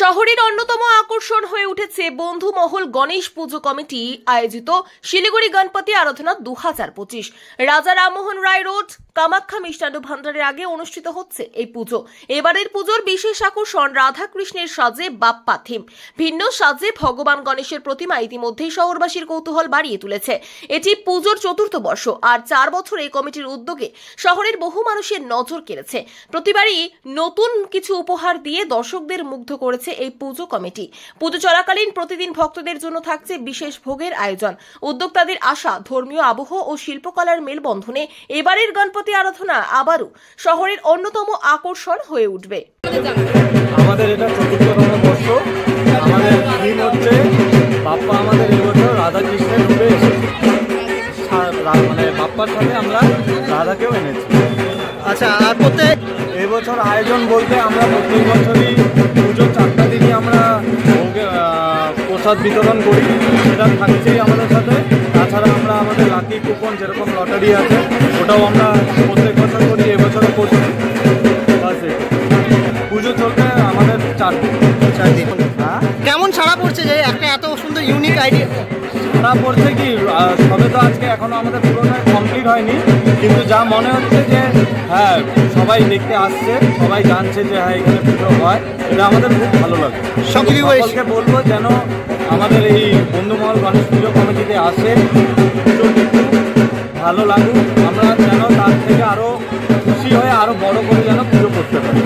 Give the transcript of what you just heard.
শহরের অন্যতম আকর্ষণ হয়ে উঠেছে বন্ধুমহল গণেশ পুজো কমিটি আয়োজিত শিলিগুড়ি গণপতি আরাধনা 2025। রাজা রামমোহন রায় রোড কামাখ্যা মিষ্টান্ন ভান্ডারের আগে অনুষ্ঠিত হচ্ছে এই পুজো। এবারের পুজোর বিশেষ আকর্ষণ রাধা কৃষ্ণের সাজে বাপ্পা থিম। ভিন্ন সাজে ভগবান গণেশের প্রতিমা ইতিমধ্যেই শহরবাসীর কৌতূহল বাড়িয়ে তুলেছে। এটি পুজোর চতুর্থ বর্ষ, আর 4 বছর এই কমিটির উদ্যোগে শহরের বহু মানুষের নজর কেড়েছে। প্রতিবারই নতুন কিছু উপহার দিয়ে দর্শকদের মুগ্ধ করেছে এই পুজো কমিটি। পুজো চলাকালীন প্রতিদিন ভক্তদের জন্য থাকছে বিশেষ ভোগের আয়োজন। উদ্যোক্তাদের আশা, ধর্মীয় আবহ ও শিল্পকলার মেলবন্ধনে এবারের গণপতি আরাধনা আবারও শহরের অন্যতম আকর্ষণ হয়ে উঠবে। আমাদের এটা চতুর্থতম বর্ষ। আমাদের থিম হচ্ছে বাপ্পা আমাদের এবছর রাধা কৃষ্ণের রূপে এসেছে, মানে বাপ্পার সাথে আমরা রাধাকেও এনেছি। আচ্ছা, আর প্রত্যেক এবছর আয়োজন বলতে আমরা প্রত্যেক বছরই পুজোর 4টা দিনই আমরা প্রসাদ বিতরণ করি, সেটা থাকছেই আমাদের সাথে। তাছাড়া আমরা আমাদের লাকি কুপন যেরকম লটারি আছে ওটাও আমরা প্রত্যেক বছর করি, এবছরও করছি। পুজো চলতে আমাদের 4 দিন। হ্যাঁ, কেমন সাড়া পড়ছে যে একটা এত সুন্দর ইউনিক আইডিয়া? সাড়া পড়ছে কি, সবে তো আজকে এখনো আমাদের পুরোটা কমপ্লিট হয়নি, কিন্তু যা মনে হচ্ছে যে হ্যাঁ সবাই দেখতে আসছে, সবাই জানছে যে হ্যাঁ এখানে পুজো হয়, এটা আমাদের খুব ভালো লাগে। সকলকে বলবো যেন আমাদের এই বন্ধুমহল গণেশ পুজো কমিটিতে আসে, পুজো দেখুন, ভালো লাগুক, আমরা যেন তার থেকে আরও খুশি হয়ে আরও বড় করে যেন পুজো করতে পারি।